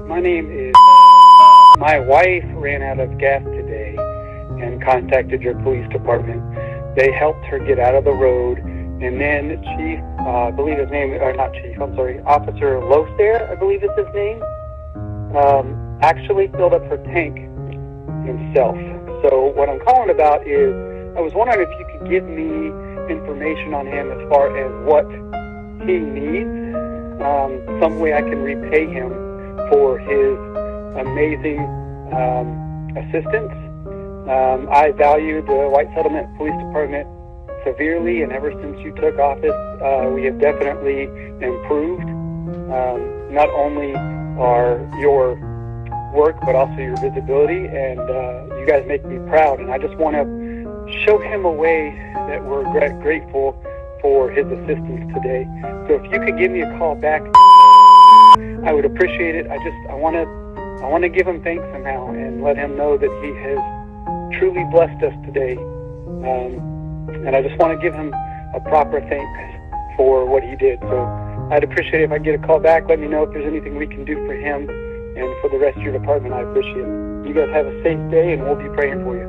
my name is. My wife ran out of gas today and contacted your police department. They helped her get out of the road, and then Chief, I believe his name, or not Chief, I'm sorry, Officer Losernen, I believe is his name, actually filled up her tank himself. So what I'm calling about is, I was wondering if you could give me information on him as far as what he needs, some way I can repay him for his amazing assistance. I value the White Settlement Police Department severely, and ever since you took office, we have definitely improved. Not only your work, but also your visibility, and you guys make me proud, and I just want to show him a way that we're grateful for his assistance today. So if you could give me a call back, I would appreciate it. I want to give him thanks somehow and let him know that he has truly blessed us today. And I just want to give him a proper thanks for what he did. So I'd appreciate it if I get a call back. Let me know if there's anything we can do for him and for the rest of your department. I appreciate it. You guys have a safe day, and we'll be praying for you.